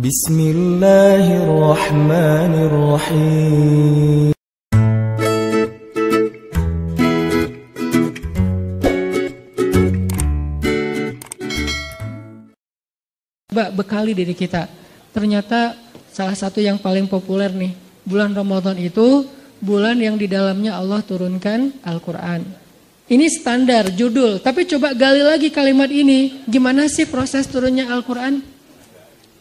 Bismillahirrahmanirrahim. Bekali diri kita. Ternyata salah satu yang paling populer nih, bulan Ramadan itu bulan yang di dalamnya Allah turunkan Al-Quran. Ini standar judul, tapi coba gali lagi kalimat ini. Gimana sih proses turunnya Al-Quran?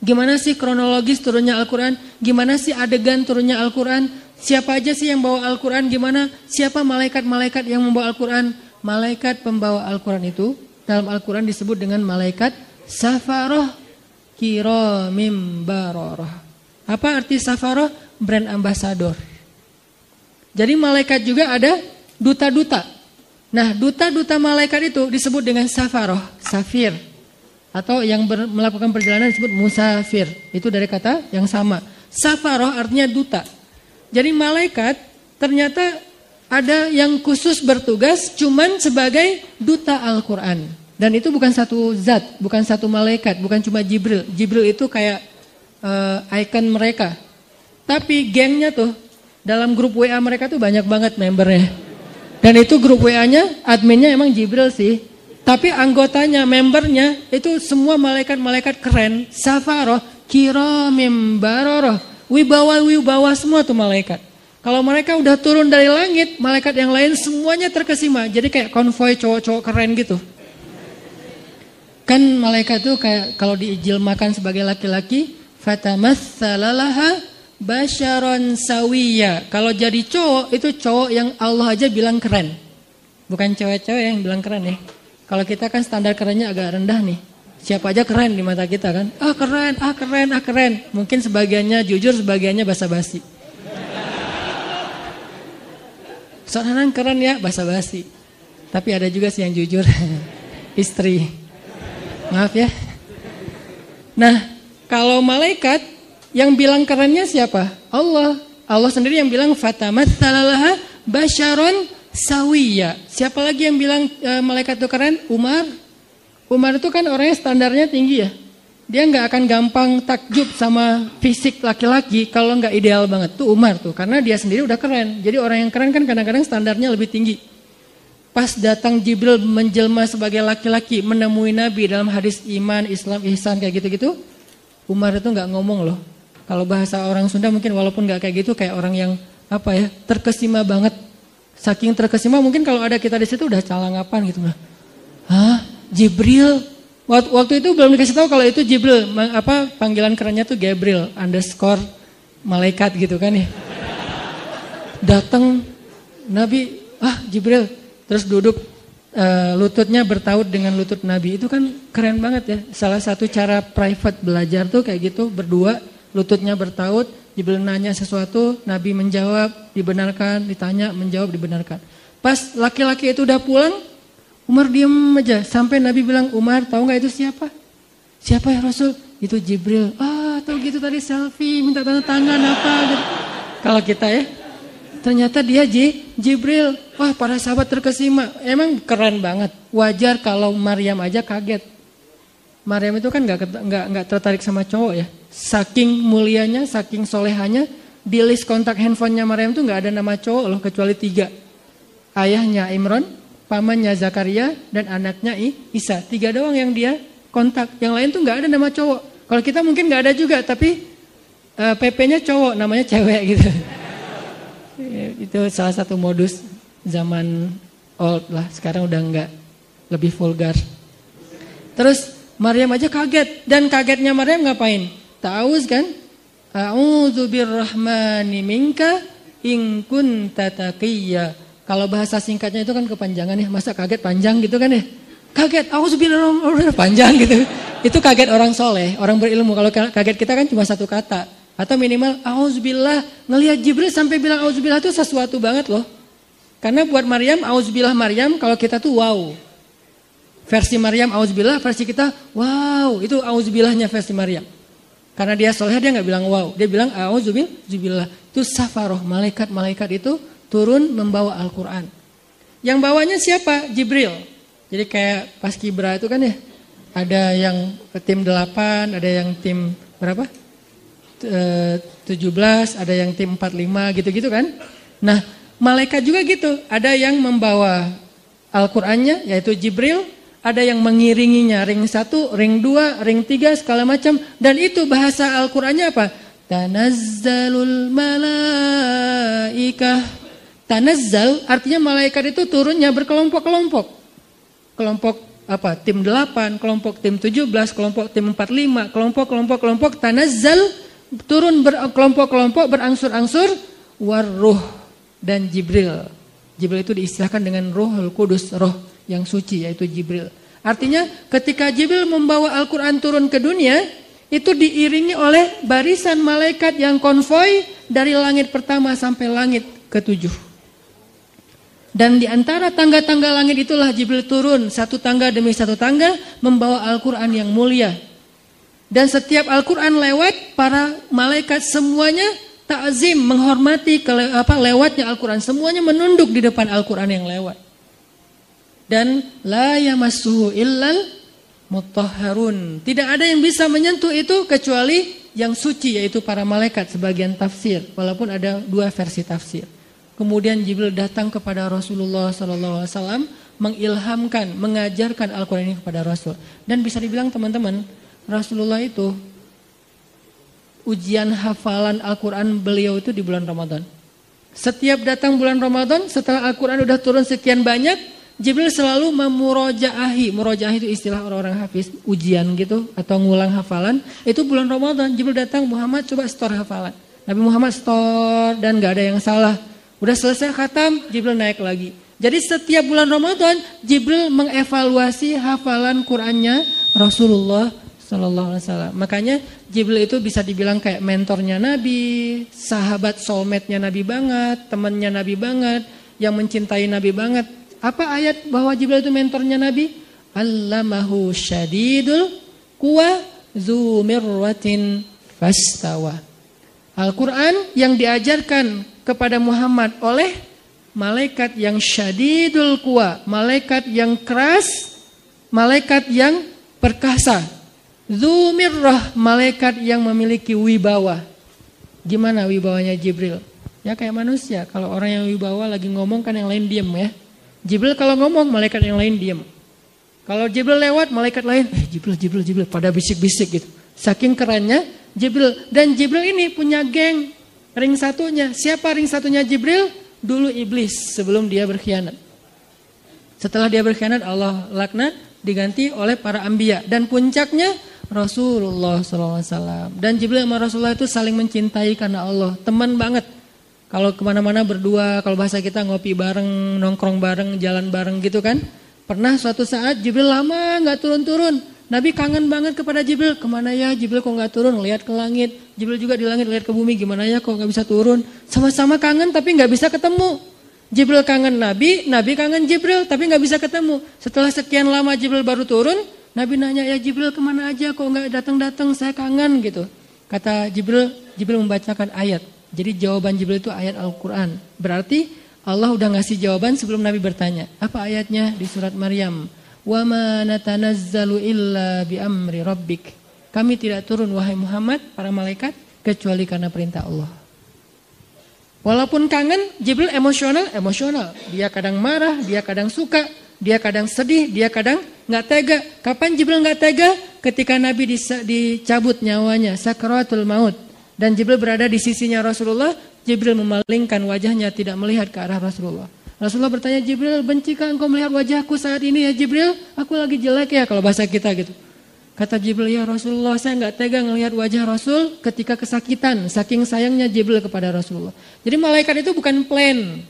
Gimana sih kronologis turunnya Al-Quran? Gimana sih adegan turunnya Al-Quran? Siapa aja sih yang bawa Al-Quran? Gimana? Siapa malaikat-malaikat yang membawa Al-Quran? Malaikat pembawa Al-Quran itu dalam Al-Quran disebut dengan malaikat safaroh kiramim baroroh. Apa arti safaroh? Brand ambassador. Jadi malaikat juga ada duta-duta. Nah, duta-duta malaikat itu disebut dengan safaroh, safir. Atau yang melakukan perjalanan disebut musafir. Itu dari kata yang sama. Safaroh artinya duta. Jadi malaikat ternyata ada yang khusus bertugas cuman sebagai duta Al-Quran. Dan itu bukan satu zat, bukan satu malaikat, bukan cuma Jibril. Jibril itu kayak ikon mereka. Tapi gengnya tuh, dalam grup WA mereka tuh banyak banget membernya. Dan itu grup WA-nya, adminnya emang Jibril sih. Tapi anggotanya, membernya, itu semua malaikat-malaikat keren. Safaroh, kiramim baroroh. Wibawa-wibawa semua tuh malaikat. Kalau mereka udah turun dari langit, malaikat yang lain semuanya terkesima. Jadi kayak konvoi cowok-cowok keren gitu. Kan malaikat tuh kayak kalau diijilmakan sebagai laki-laki, fatamatsalalaha basyaron sawiya. Kalau jadi cowok, itu cowok yang Allah aja bilang keren. Bukan cewek-cewek yang bilang keren ya. Kalau kita kan standar kerennya agak rendah nih. Siapa aja keren di mata kita kan. Ah keren, ah keren, ah keren. Mungkin sebagiannya jujur, sebagiannya basa-basi. Seorang keren ya, basa-basi. Tapi ada juga sih yang jujur. Istri. Maaf ya. Nah, kalau malaikat yang bilang kerennya siapa? Allah. Allah sendiri yang bilang fatamatsalalaha basyaron sawiya. Siapa lagi yang bilang malaikat itu keren? Umar. Umar itu kan orangnya standarnya tinggi ya. Dia nggak akan gampang takjub sama fisik laki-laki kalau nggak ideal banget. Tuh Umar tuh, karena dia sendiri udah keren. Jadi orang yang keren kan kadang-kadang standarnya lebih tinggi. Pas datang Jibril menjelma sebagai laki-laki menemui Nabi dalam hadis iman, Islam, ihsan kayak gitu-gitu, Umar itu nggak ngomong loh. Kalau bahasa orang Sunda mungkin walaupun nggak kayak gitu, kayak orang yang apa ya, terkesima banget. Saking terkesima mungkin kalau ada kita di situ udah calangapan gitu lah. Hah? Jibril? Waktu itu belum dikasih tahu kalau itu Jibril. Apa panggilan kerennya tuh Gabriel _ malaikat gitu kan ya. Datang Nabi, Jibril. Terus duduk lututnya bertaut dengan lutut Nabi. Itu kan keren banget ya. Salah satu cara private belajar tuh kayak gitu. Berdua lututnya bertaut. Jibril nanya sesuatu, Nabi menjawab, dibenarkan. Ditanya, menjawab, dibenarkan. Pas laki-laki itu udah pulang, Umar diem aja. Sampai Nabi bilang, Umar tahu gak itu siapa? Siapa ya Rasul? Itu Jibril. Tahu gitu tadi selfie, minta tanda tangan apa gitu. Kalau kita ya. Ternyata dia Jibril. Wah, para sahabat terkesima. Emang keren banget. Wajar kalau Maryam aja kaget. Maryam itu kan nggak tertarik sama cowok ya. Saking mulianya, saking solehanya, di list kontak handphonenya Maryam tuh nggak ada nama cowok loh kecuali 3. Ayahnya Imran, pamannya Zakaria, dan anaknya Isa. 3 doang yang dia kontak. Yang lain tuh nggak ada nama cowok. Kalau kita mungkin nggak ada juga, tapi PP-nya cowok, namanya cewek gitu. Itu salah satu modus zaman old lah. Sekarang udah enggak, lebih vulgar. Terus Maryam aja kaget. Dan kagetnya Maryam ngapain? Ta'awuz kan? A'udzu birrahmani minka in kunta taqiyya. Kalau bahasa singkatnya itu kan kepanjangan ya. Masa kaget panjang gitu kan ya? Kaget, auzubillahi panjang gitu. Itu kaget orang soleh, orang berilmu. Kalau kaget kita kan cuma satu kata. Atau minimal auzubillah, ngelihat Jibril sampai bilang auzubillah itu sesuatu banget loh. Karena buat Maryam, auzubillah Maryam, kalau kita tuh wow. Versi Maryam auzubillah, versi kita wow, itu auzubillahnya versi Maryam. Karena dia soleh, dia nggak bilang wow, dia bilang auzubillah. Itu safaroh, malaikat-malaikat itu turun membawa Al-Quran. Yang bawanya siapa? Jibril. Jadi kayak pas Kibra itu kan ya, ada yang tim 8, ada yang tim berapa? 17, ada yang tim 45 gitu-gitu kan. Nah, malaikat juga gitu, ada yang membawa Al-Qur'annya yaitu Jibril, ada yang mengiringinya ring 1, ring 2, ring 3 segala macam, dan itu bahasa Al-Qur'annya apa? Tanazzalul malaikah. Tanazzal artinya malaikat itu turunnya berkelompok-kelompok. Kelompok apa? Tim 8, kelompok tim 17, kelompok tim 45, kelompok tanazzal turun berkelompok-kelompok berangsur-angsur waruh dan Jibril. Jibril itu diistilahkan dengan Ruhul Kudus, roh yang suci yaitu Jibril. Artinya ketika Jibril membawa Al-Qur'an turun ke dunia, itu diiringi oleh barisan malaikat yang konvoi dari langit pertama sampai langit ke-7. Dan di antara tangga-tangga langit itulah Jibril turun satu tangga demi satu tangga membawa Al-Qur'an yang mulia. Dan setiap Al-Qur'an lewat, para malaikat semuanya ta'zim, menghormati lewatnya Al-Qur'an. Semuanya menunduk di depan Al-Qur'an yang lewat. Dan la yamassuhu illal mutahharun. Tidak ada yang bisa menyentuh itu kecuali yang suci, yaitu para malaikat, sebagian tafsir. Walaupun ada dua versi tafsir. Kemudian Jibril datang kepada Rasulullah SAW, mengilhamkan, mengajarkan Al-Quran ini kepada Rasul. Dan bisa dibilang teman-teman, Rasulullah itu ujian hafalan Al-Quran beliau itu di bulan Ramadan. Setiap datang bulan Ramadan, setelah Al-Quran udah turun sekian banyak, Jibril selalu memurojaahi. Muroja'ah itu istilah orang-orang hafiz, ujian gitu atau ngulang hafalan. Itu bulan Ramadan, Jibril datang, Muhammad coba store hafalan. Nabi Muhammad store dan gak ada yang salah. Udah selesai khatam, Jibril naik lagi. Jadi setiap bulan Ramadan, Jibril mengevaluasi hafalan Qur'annya Rasulullah Sallallahu Alaihi Wasallam. Makanya Jibril itu bisa dibilang kayak mentornya Nabi, sahabat soulmate-nya Nabi banget, temannya Nabi banget, yang mencintai Nabi banget. Apa ayat bahwa Jibril itu mentornya Nabi? Allamahu syadidul quwa dzu mirratin fastawa. Al-Quran yang diajarkan kepada Muhammad oleh malaikat yang syadidul quwa, malaikat yang keras, malaikat yang perkasa. Dzu mirrah, malaikat yang memiliki wibawa. Gimana wibawanya Jibril? Ya kayak manusia, kalau orang yang wibawa lagi ngomong kan yang lain diem ya. Jibril kalau ngomong, malaikat yang lain diam. Kalau Jibril lewat, malaikat lain, Jibril, pada bisik-bisik gitu. Saking kerennya Jibril. Dan Jibril ini punya geng, ring satunya. Siapa ring satunya Jibril? Dulu iblis sebelum dia berkhianat. Setelah dia berkhianat, Allah laknat, diganti oleh para anbiya. Dan puncaknya Rasulullah SAW. Dan Jibril sama Rasulullah itu saling mencintai karena Allah. Teman banget. Kalau kemana-mana berdua, kalau bahasa kita ngopi bareng, nongkrong bareng, jalan bareng gitu kan. Pernah suatu saat Jibril lama gak turun-turun. Nabi kangen banget kepada Jibril. Kemana ya Jibril kok gak turun, lihat ke langit. Jibril juga di langit lihat ke bumi, gimana ya kok gak bisa turun. Sama-sama kangen tapi gak bisa ketemu. Jibril kangen Nabi, Nabi kangen Jibril tapi gak bisa ketemu. Setelah sekian lama Jibril baru turun, Nabi nanya, ya Jibril kemana aja kok gak datang-datang, saya kangen gitu. Kata Jibril membacakan ayat. Jadi jawaban Jibril itu ayat Al-Quran. Berarti Allah udah ngasih jawaban sebelum Nabi bertanya. Apa ayatnya? Di surat Maryam. Wa ma natanazzalu illa bi amri rabbik. Kami tidak turun wahai Muhammad, para malaikat, kecuali karena perintah Allah. Walaupun kangen, Jibril emosional. Dia kadang marah, dia kadang suka, dia kadang sedih, dia kadang gak tega. Kapan Jibril gak tega? Ketika Nabi dicabut nyawanya, sakratul maut. Dan Jibril berada di sisinya Rasulullah, Jibril memalingkan wajahnya tidak melihat ke arah Rasulullah. Rasulullah bertanya, Jibril, bencikah engkau melihat wajahku saat ini ya Jibril? Aku lagi jelek ya, kalau bahasa kita gitu. Kata Jibril, ya Rasulullah, saya gak tega melihat wajah Rasul ketika kesakitan. Saking sayangnya Jibril kepada Rasulullah. Jadi malaikat itu bukan plain,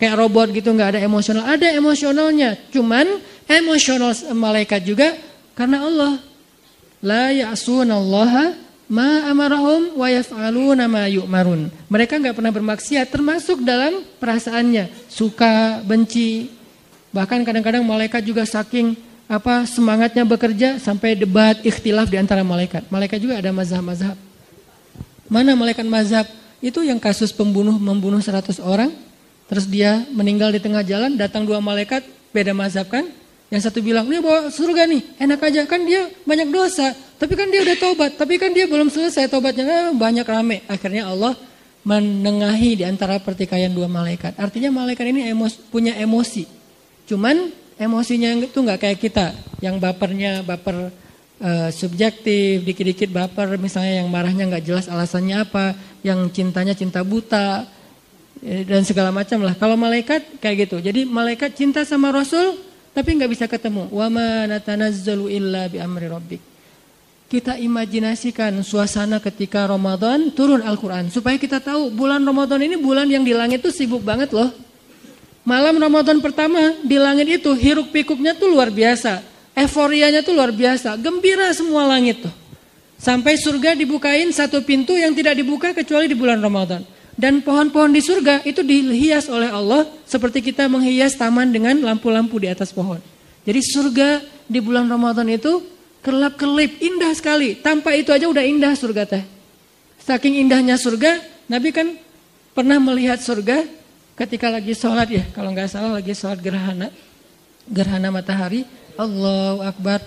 kayak robot gitu, gak ada emosional. Ada emosionalnya, cuman emosional malaikat juga karena Allah. La ya'sunallaha ma amarahum wa yaf'aluna ma yu'marun. Mereka enggak pernah bermaksiat, termasuk dalam perasaannya, suka, benci. Bahkan kadang-kadang malaikat juga saking semangatnya bekerja sampai debat, ikhtilaf di antara malaikat. Malaikat juga ada mazhab-mazhab. Mana malaikat mazhab? Itu yang kasus membunuh 100 orang, terus dia meninggal di tengah jalan, datang 2 malaikat, beda mazhab kan? Yang satu bilang, ini bawa surga nih, enak aja. Kan dia banyak dosa, tapi kan dia udah tobat. Tapi kan dia belum selesai tobatnya, banyak rame. Akhirnya Allah menengahi di antara pertikaian dua malaikat. Artinya malaikat ini punya emosi. Cuman emosinya itu nggak kayak kita. Yang bapernya baper subjektif, dikit-dikit baper. Misalnya yang marahnya nggak jelas alasannya apa. Yang cintanya cinta buta. Dan segala macam lah. Kalau malaikat kayak gitu. Jadi malaikat cinta sama Rasul, tapi nggak bisa ketemu. Wa ma natanazzalu illa bi amri rabbik. Kita imajinasikan suasana ketika Ramadan turun Al-Quran. Supaya kita tahu bulan Ramadan ini bulan yang di langit itu sibuk banget loh. Malam Ramadan pertama di langit itu hiruk pikuknya tuh luar biasa. Euforianya tuh luar biasa. Gembira semua langit tuh. Sampai surga dibukain satu pintu yang tidak dibuka kecuali di bulan Ramadan. Dan pohon-pohon di surga itu dihias oleh Allah seperti kita menghias taman dengan lampu-lampu di atas pohon. Jadi surga di bulan Ramadan itu kelap-kelip, indah sekali. Tanpa itu aja udah indah surga teh. Saking indahnya surga, Nabi kan pernah melihat surga ketika lagi sholat ya. Kalau nggak salah lagi sholat gerhana matahari. Allahu Akbar.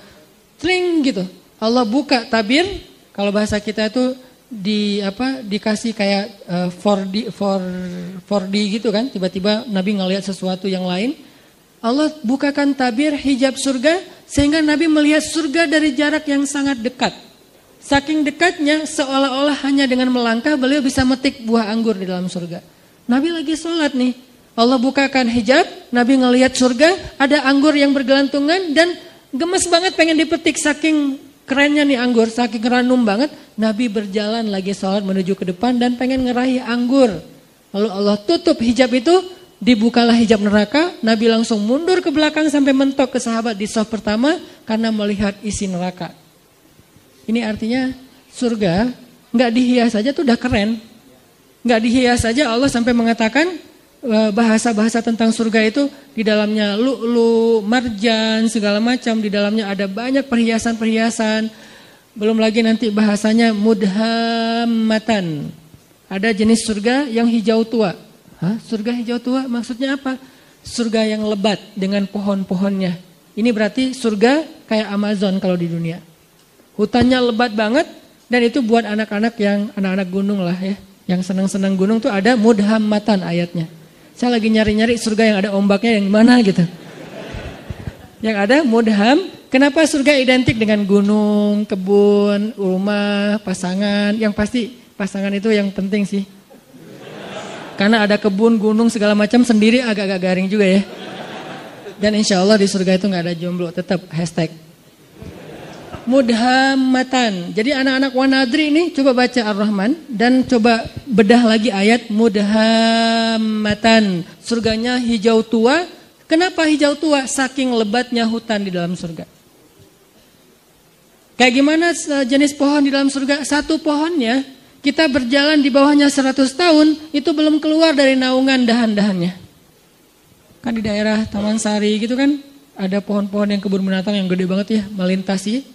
Tling gitu. Allah buka tabir. Kalau bahasa kita itu dikasih kayak 4D gitu kan. Tiba-tiba Nabi ngelihat sesuatu yang lain. Allah bukakan tabir hijab surga sehingga Nabi melihat surga dari jarak yang sangat dekat. Saking dekatnya seolah-olah hanya dengan melangkah beliau bisa metik buah anggur di dalam surga. Nabi lagi sholat nih. Allah bukakan hijab, Nabi ngelihat surga, ada anggur yang bergelantungan dan gemes banget pengen dipetik saking kerennya nih anggur, saking ranum banget. Nabi berjalan lagi sholat menuju ke depan dan pengen ngeraih anggur. Lalu Allah tutup hijab itu. Dibukalah hijab neraka, Nabi langsung mundur ke belakang sampai mentok ke sahabat di shaf pertama karena melihat isi neraka. Ini artinya surga nggak dihias saja tuh udah keren. Nggak dihias saja Allah sampai mengatakan bahasa-bahasa tentang surga itu di dalamnya lu'lu, marjan, segala macam. Di dalamnya ada banyak perhiasan-perhiasan. Belum lagi nanti bahasanya mudhammatan. Ada jenis surga yang hijau tua. Surga hijau tua maksudnya apa? Surga yang lebat dengan pohon-pohonnya. Ini berarti surga kayak Amazon kalau di dunia. Hutannya lebat banget dan itu buat anak-anak yang anak-anak gunung lah ya. Yang senang-senang gunung tuh ada mudhammatan ayatnya. Saya lagi nyari-nyari surga yang ada ombaknya yang mana gitu. Yang ada mudham. Kenapa surga identik dengan gunung, kebun, rumah, pasangan? Yang pasti pasangan itu yang penting sih. Karena ada kebun, gunung, segala macam sendiri agak-agak garing juga ya. Dan insya Allah di surga itu gak ada jomblo, tetap hashtag. Mudhammatan. Jadi anak-anak wanadri ini coba baca Ar-Rahman dan coba bedah lagi ayat mudhammatan. Surganya hijau tua. Kenapa hijau tua? Saking lebatnya hutan di dalam surga. Kayak gimana jenis pohon di dalam surga? Satu pohonnya kita berjalan di bawahnya 100 tahun, itu belum keluar dari naungan dahan-dahannya. Kan di daerah Taman Sari gitu kan, ada pohon-pohon yang kebun binatang yang gede banget ya, melintasi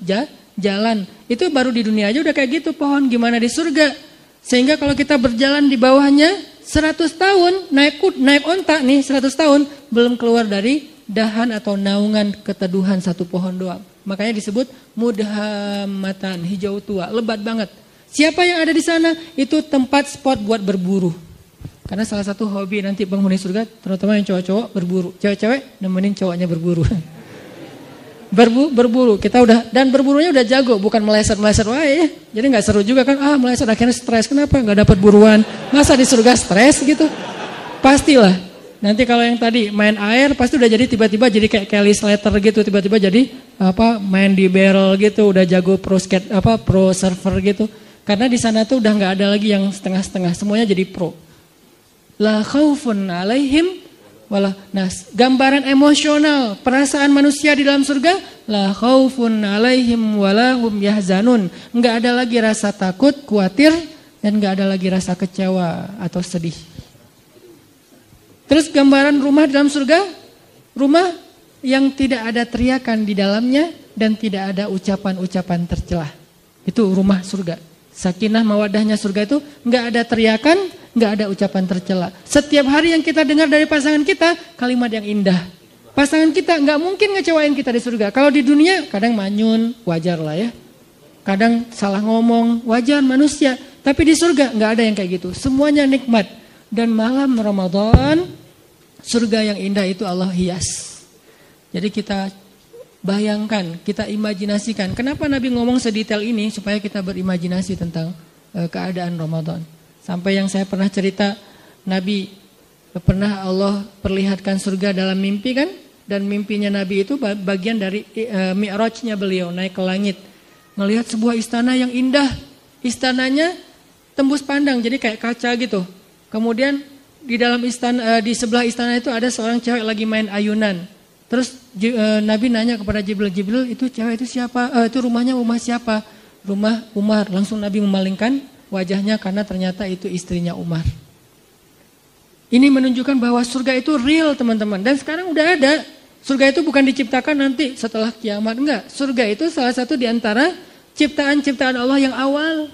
jalan. Itu baru di dunia aja udah kayak gitu pohon, gimana di surga. Sehingga kalau kita berjalan di bawahnya 100 tahun, naik onta nih 100 tahun, belum keluar dari dahan atau naungan keteduhan satu pohon doang. Makanya disebut mudhammatan, hijau tua, lebat banget. Siapa yang ada di sana? Itu tempat spot buat berburu. Karena salah satu hobi nanti penghuni surga, terutama yang cowok-cowok berburu. Cewek-cewek nemenin cowoknya berburu. Berburu. Kita udah, dan berburunya udah jago, bukan meleset-meleset wae ya. Jadi gak seru juga kan, meleset akhirnya stres. Kenapa? Gak dapat buruan. Masa di surga stres gitu? Pastilah. Nanti kalau yang tadi main air pasti udah jadi tiba-tiba jadi kayak Kelly Slater gitu, tiba-tiba jadi main di barrel gitu, udah jago pro surfer gitu. Karena di sana tuh udah nggak ada lagi yang setengah-setengah, semuanya jadi pro. La khaufun alaihim wala. Nah, gambaran emosional perasaan manusia di dalam surga, la khaufun alaihim wala hum yahzanun. Nggak ada lagi rasa takut, khawatir, dan nggak ada lagi rasa kecewa atau sedih. Terus gambaran rumah di dalam surga, rumah yang tidak ada teriakan di dalamnya dan tidak ada ucapan-ucapan tercelah. Itu rumah surga. Sakinah mawadahnya surga itu nggak ada teriakan, nggak ada ucapan tercela. Setiap hari yang kita dengar dari pasangan kita kalimat yang indah. Pasangan kita nggak mungkin ngecewain kita di surga. Kalau di dunia kadang manyun, wajar lah ya. Kadang salah ngomong, wajar manusia. Tapi di surga nggak ada yang kayak gitu. Semuanya nikmat. Dan malam Ramadan, surga yang indah itu Allah hias. Jadi kita bayangkan, kita imajinasikan. Kenapa Nabi ngomong sedetail ini? Supaya kita berimajinasi tentang keadaan Ramadan. Sampai yang saya pernah cerita, Nabi pernah Allah perlihatkan surga dalam mimpi kan? Dan mimpinya Nabi itu bagian dari mi'rajnya beliau, naik ke langit. Melihat sebuah istana yang indah. Istananya tembus pandang, jadi kayak kaca gitu. Kemudian di dalam istana, di sebelah istana itu ada seorang cewek lagi main ayunan. Terus Nabi nanya kepada Jibril, itu cewek itu siapa? Itu rumah siapa? Rumah Umar. Langsung Nabi memalingkan wajahnya karena ternyata itu istrinya Umar. Ini menunjukkan bahwa surga itu real teman-teman. Dan sekarang udah ada. Surga itu bukan diciptakan nanti setelah kiamat. Enggak. Surga itu salah satu di antara ciptaan-ciptaan Allah yang awal.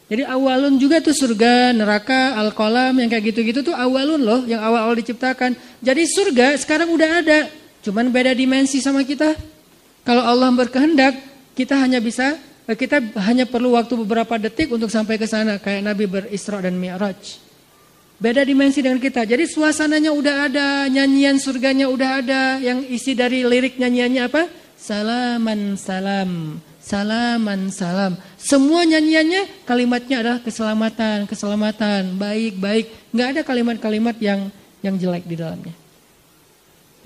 Jadi awalun juga tuh surga, neraka, al-qalam yang kayak gitu-gitu tuh awalun loh. Yang awal-awal diciptakan. Jadi surga sekarang udah ada. Cuman beda dimensi sama kita. Kalau Allah berkehendak, kita hanya perlu waktu beberapa detik untuk sampai ke sana. Kayak Nabi berisra dan mi'raj. Beda dimensi dengan kita. Jadi suasananya udah ada, nyanyian surganya udah ada. Yang isi dari lirik nyanyiannya apa? Salaman salam, salaman salam. Semua nyanyiannya kalimatnya adalah keselamatan, keselamatan, baik, baik. Nggak ada kalimat-kalimat yang jelek di dalamnya.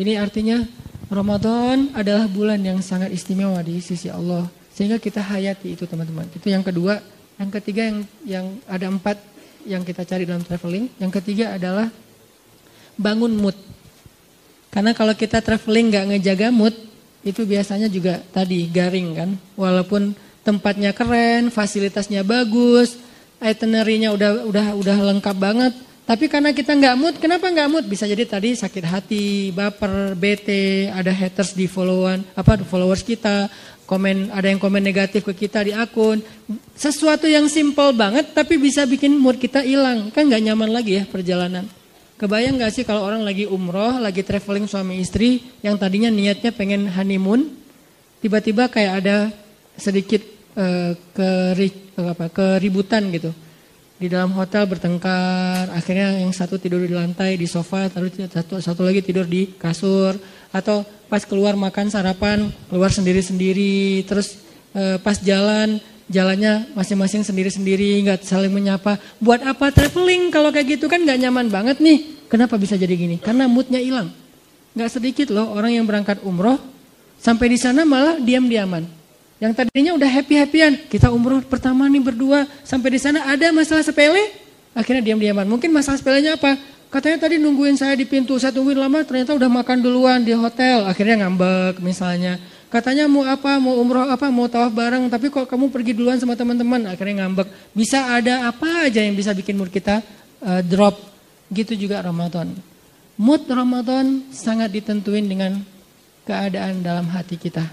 Ini artinya Ramadan adalah bulan yang sangat istimewa di sisi Allah. Sehingga kita hayati itu teman-teman. Itu yang kedua. Yang ketiga yang ada 4 yang kita cari dalam traveling. Yang ketiga adalah bangun mood. Karena kalau kita traveling gak ngejaga mood, itu biasanya juga tadi garing kan. Walaupun tempatnya keren, fasilitasnya bagus, itinerary-nya udah lengkap banget. Tapi karena kita gak mood, kenapa gak mood? Bisa jadi tadi sakit hati, baper, bete, ada haters di followers kita. Ada yang komen negatif ke kita di akun. Sesuatu yang simple banget tapi bisa bikin mood kita hilang. Kan gak nyaman lagi ya perjalanan. Kebayang gak sih kalau orang lagi umroh, lagi traveling suami istri, yang tadinya niatnya pengen honeymoon, tiba-tiba kayak ada sedikit keributan gitu. Di dalam hotel bertengkar, akhirnya yang satu tidur di lantai, di sofa, satu lagi tidur di kasur. Atau pas keluar makan sarapan, keluar sendiri-sendiri. Terus pas jalannya masing-masing sendiri-sendiri, gak saling menyapa. Buat apa traveling kalau kayak gitu kan gak nyaman banget nih. Kenapa bisa jadi gini? Karena moodnya hilang. Gak sedikit loh orang yang berangkat umroh, sampai di sana malah diam-diaman. Yang tadinya udah happy-happyan, kita umroh pertama nih berdua, sampai di sana ada masalah sepele, akhirnya diam-diaman. Mungkin masalah sepelenya apa? Katanya tadi nungguin saya di pintu, saya tungguin lama, ternyata udah makan duluan di hotel, akhirnya ngambek misalnya. Katanya mau apa, mau umroh apa, mau tawaf bareng, tapi kok kamu pergi duluan sama teman-teman, akhirnya ngambek. Bisa ada apa aja yang bisa bikin mood kita drop. Gitu juga Ramadan. Mood Ramadan sangat ditentuin dengan keadaan dalam hati kita.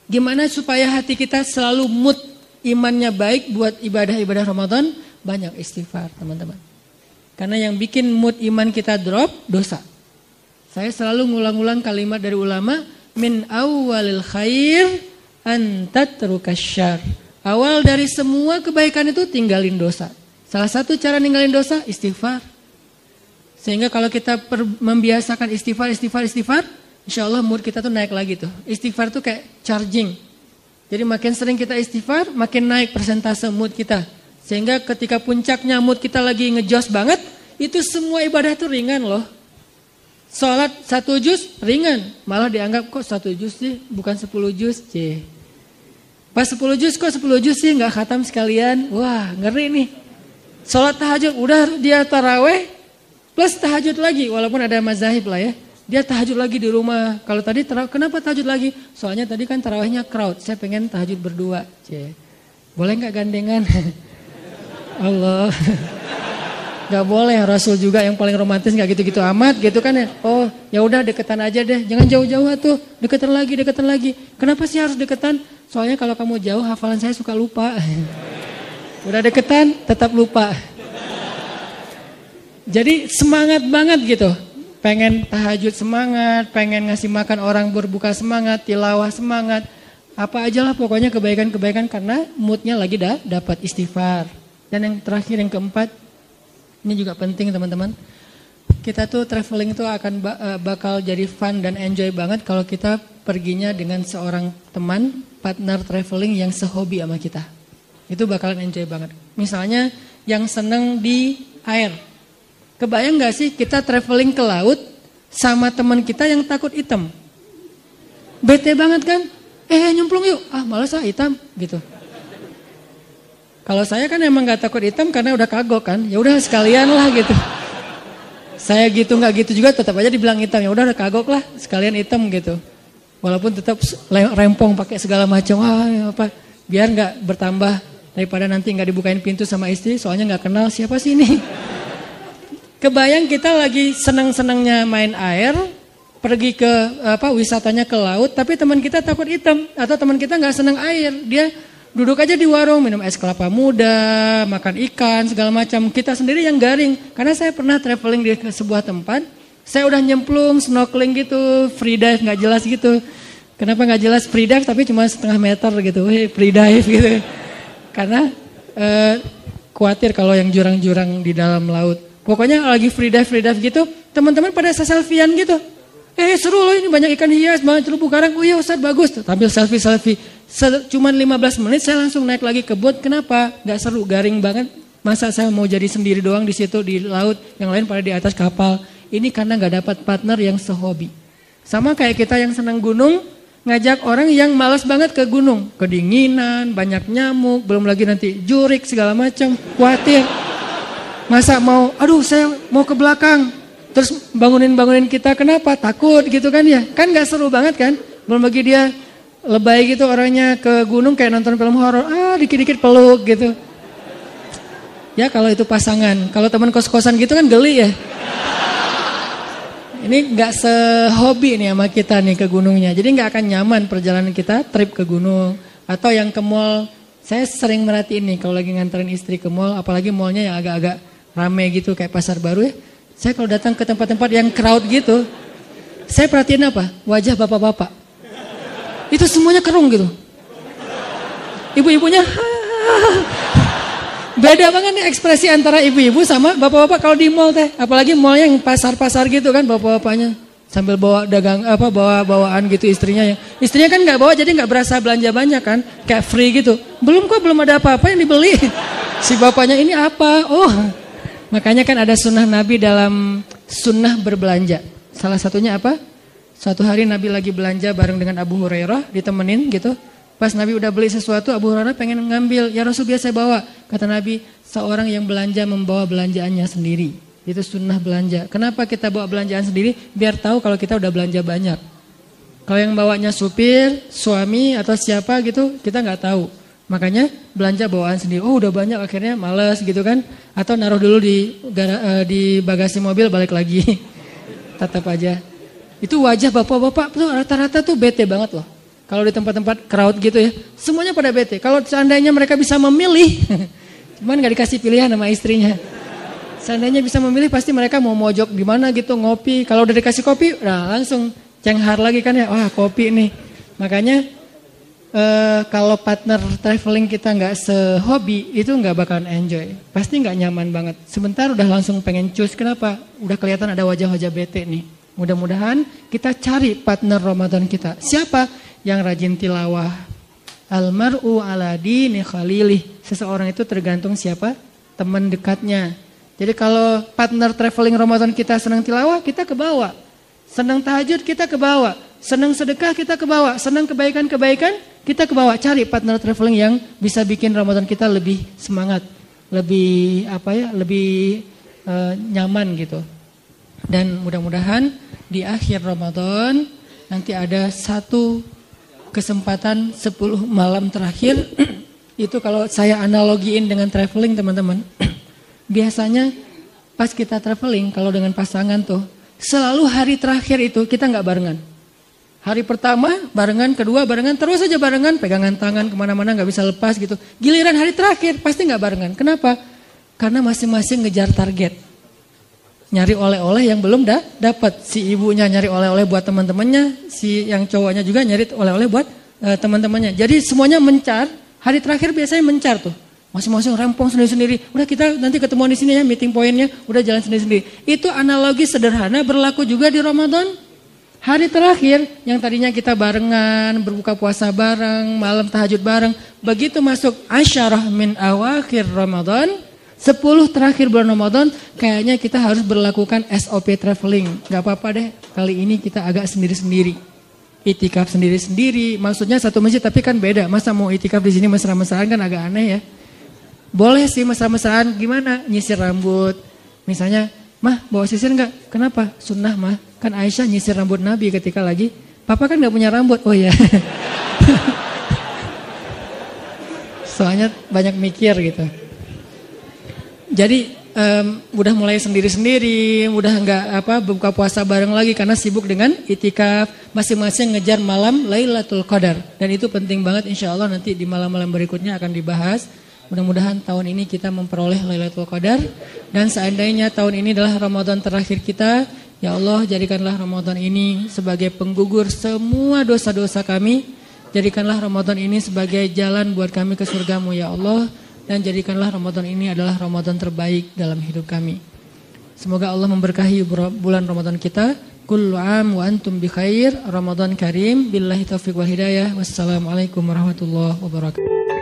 Gimana supaya hati kita selalu mood imannya baik buat ibadah-ibadah Ramadan? Banyak istighfar teman-teman. Karena yang bikin mood iman kita drop, dosa. Saya selalu ngulang-ulang kalimat dari ulama, min awwalil khair an tatrukas syarr. Awal dari semua kebaikan itu tinggalin dosa. Salah satu cara ninggalin dosa, istighfar. Sehingga kalau kita membiasakan istighfar, insya Allah mood kita tuh naik lagi tuh. Istighfar tuh kayak charging. Jadi makin sering kita istighfar, makin naik persentase mood kita. Sehingga ketika puncaknya mood kita lagi ngejos banget, itu semua ibadah tuh ringan loh. Sholat 1 juz ringan, malah dianggap kok 1 juz sih, bukan 10 juz. Pas 10 juz kok 10 juz sih gak khatam sekalian. Wah ngeri nih. Sholat tahajud udah dia taraweh plus tahajud lagi, walaupun ada mazahib lah ya. Dia tahajud lagi di rumah. Kalau tadi kenapa tahajud lagi? Soalnya tadi kan tarawehnya crowd, saya pengen tahajud berdua. Boleh gak gandengan? Allah. Gak boleh, Rasul juga yang paling romantis gak gitu-gitu amat gitu kan ya. Oh ya udah deketan aja deh, jangan jauh-jauh tuh, deketan lagi. Kenapa sih harus deketan? Soalnya kalau kamu jauh hafalan saya suka lupa. Udah deketan tetap lupa. Jadi semangat banget gitu. pengen tahajud semangat, pengen ngasih makan orang berbuka semangat, tilawah semangat, apa aja lah pokoknya kebaikan-kebaikan karena moodnya lagi dapat istighfar. Dan yang terakhir yang keempat, ini juga penting teman-teman. Kita tuh traveling tuh akan bakal jadi fun dan enjoy banget kalau kita perginya dengan seorang teman, partner traveling yang sehobi sama kita. Itu bakalan enjoy banget. Misalnya yang seneng di air. Kebayang gak sih kita traveling ke laut sama teman kita yang takut hitam? Bete banget kan? Nyemplung yuk. Malas hitam gitu. Kalau saya kan emang gak takut hitam karena udah kagok kan. Ya udah sekalian lah gitu. Saya gitu gak gitu juga tetap aja dibilang hitam. Ya udah kagok lah sekalian hitam gitu. Walaupun tetap rempong pakai segala macam. Apa biar gak bertambah daripada nanti gak dibukain pintu sama istri. Soalnya gak kenal siapa sih ini. Kebayang kita lagi senang-senangnya main air, pergi ke wisatanya ke laut, tapi teman kita takut hitam atau teman kita nggak senang air, dia duduk aja di warung minum es kelapa muda, makan ikan segala macam. Kita sendiri yang garing, karena saya pernah traveling di sebuah tempat, saya udah nyemplung, snorkeling gitu, free dive nggak jelas gitu. Kenapa nggak jelas free dive tapi cuma setengah meter gitu, free dive gitu, karena khawatir kalau yang jurang-jurang di dalam laut. Pokoknya lagi free dive gitu, teman-teman pada selfie-an gitu. Seru loh ini banyak ikan hias, banyak terumbu karang. Oh iya Ustaz bagus tuh, tampil selfie. Cuman 15 menit saya langsung naik lagi ke boat. Kenapa? Gak seru, garing banget. Masa saya mau jadi sendiri doang di situ di laut, yang lain pada di atas kapal. Ini karena gak dapat partner yang sehobi. Sama kayak kita yang senang gunung, ngajak orang yang malas banget ke gunung. Kedinginan, banyak nyamuk, belum lagi nanti jurik segala macam, khawatir. Masa saya mau ke belakang, terus bangunin kita, kenapa? Takut gitu kan ya, kan gak seru banget kan, belum lagi dia lebay gitu orangnya ke gunung kayak nonton film horor, dikit-dikit peluk gitu. Ya kalau itu pasangan, kalau teman kos-kosan gitu kan geli ya. Ini gak sehobi nih sama kita nih ke gunungnya, jadi gak akan nyaman perjalanan kita trip ke gunung. Atau yang ke mall, saya sering merhatiin nih kalau lagi nganterin istri ke mall, apalagi mallnya yang agak-agak rame gitu kayak pasar baru ya. Saya kalau datang ke tempat-tempat yang crowd gitu, saya perhatiin apa? Wajah bapak-bapak. Itu semuanya kerung gitu. Ibu-ibunya beda banget nih ekspresi antara ibu-ibu sama bapak-bapak kalau di mall teh. Apalagi mall yang pasar-pasar gitu kan, bapak-bapaknya sambil bawa bawa bawaan gitu istrinya kan nggak bawa, jadi nggak berasa belanja banyak kan, kayak free gitu. Belum ada apa-apa yang dibeli. Si bapaknya ini apa? Makanya kan ada sunnah Nabi dalam sunnah berbelanja. Salah satunya apa? Suatu hari Nabi lagi belanja bareng dengan Abu Hurairah, ditemenin gitu. Pas Nabi udah beli sesuatu, Abu Hurairah pengen ngambil. Ya Rasul biasa bawa. Kata Nabi, seorang yang belanja membawa belanjaannya sendiri. Itu sunnah belanja. Kenapa kita bawa belanjaan sendiri? Biar tahu kalau kita udah belanja banyak. Kalau yang bawanya supir, suami atau siapa gitu, kita nggak tahu. Makanya belanja bawaan sendiri. Udah banyak akhirnya males gitu kan. Atau naruh dulu di bagasi mobil balik lagi. Tetap aja. Itu wajah bapak-bapak tuh rata-rata tuh bete banget loh. Kalau di tempat-tempat crowd gitu ya. Semuanya pada bete. Kalau seandainya mereka bisa memilih. Cuman gak dikasih pilihan sama istrinya. Seandainya bisa memilih pasti mereka mau mojok di mana gitu ngopi. Kalau udah dikasih kopi langsung cenghar lagi kan ya. Wah kopi nih. Makanya kalau partner traveling kita nggak sehobi, itu nggak bakalan enjoy. Pasti nggak nyaman banget. Sebentar udah langsung pengen cus. Kenapa? Udah kelihatan ada wajah-wajah bete nih. Mudah-mudahan kita cari partner Ramadan kita. Siapa? Yang rajin tilawah. Almar'u ala dini khalilih. Seseorang itu tergantung siapa? Teman dekatnya. Jadi kalau partner traveling Ramadan kita senang tilawah, kita ke bawah. Senang tahajud, kita ke bawah. Senang sedekah, kita ke bawah. Senang kebaikan-kebaikan, kita ke bawah. Cari partner traveling yang bisa bikin Ramadan kita lebih semangat, lebih lebih nyaman gitu. Dan mudah-mudahan di akhir Ramadan nanti ada satu kesempatan 10 malam terakhir. Itu kalau saya analogiin dengan traveling teman-teman. Biasanya pas kita traveling kalau dengan pasangan tuh selalu hari terakhir itu kita nggak barengan. Hari pertama barengan, kedua barengan, terus aja barengan, pegangan tangan kemana-mana nggak bisa lepas gitu. Giliran hari terakhir pasti nggak barengan. Kenapa? Karena masing-masing ngejar target. nyari oleh-oleh yang belum dapat. Si ibunya nyari oleh-oleh buat teman-temannya, si yang cowoknya juga nyari oleh-oleh buat teman-temannya. Jadi semuanya mencar. Hari terakhir biasanya mencar tuh. Masing-masing rempong sendiri-sendiri. Udah kita nanti ketemuan di sini ya, meeting pointnya. Udah jalan sendiri-sendiri. Itu analogi sederhana berlaku juga di Ramadan. Hari terakhir yang tadinya kita barengan, berbuka puasa bareng, malam tahajud bareng. Begitu masuk asyarah min awakhir Ramadan, 10 terakhir bulan Ramadan, kayaknya kita harus berlakukan SOP traveling. Gak apa-apa deh, kali ini kita agak sendiri-sendiri. Itikaf sendiri-sendiri, maksudnya satu masjid tapi kan beda. Masa mau itikaf di sini mesra-mesraan kan agak aneh ya. Boleh sih mesra-mesraan, gimana? Nyisir rambut, misalnya. Mah, bawa sisir enggak? Kenapa? Sunnah mah. Kan Aisyah nyisir rambut Nabi ketika lagi. Papa kan enggak punya rambut. Oh iya. Soalnya banyak mikir gitu. Jadi udah mulai sendiri-sendiri, udah enggak buka puasa bareng lagi karena sibuk dengan itikaf, masing-masing ngejar malam Lailatul Qadar. Dan itu penting banget, insya Allah nanti di malam-malam berikutnya akan dibahas. Mudah-mudahan tahun ini kita memperoleh Lailatul Qadar. Dan seandainya tahun ini adalah Ramadan terakhir kita, ya Allah jadikanlah Ramadan ini sebagai penggugur semua dosa-dosa kami. Jadikanlah Ramadan ini sebagai jalan buat kami ke surgamu ya Allah. Dan jadikanlah Ramadan ini adalah Ramadan terbaik dalam hidup kami. Semoga Allah memberkahi bulan Ramadan kita. Kullu am wa antum bi khair. Ramadan karim. Billahi taufiq wal hidayah. Wassalamualaikum warahmatullahi wabarakatuh.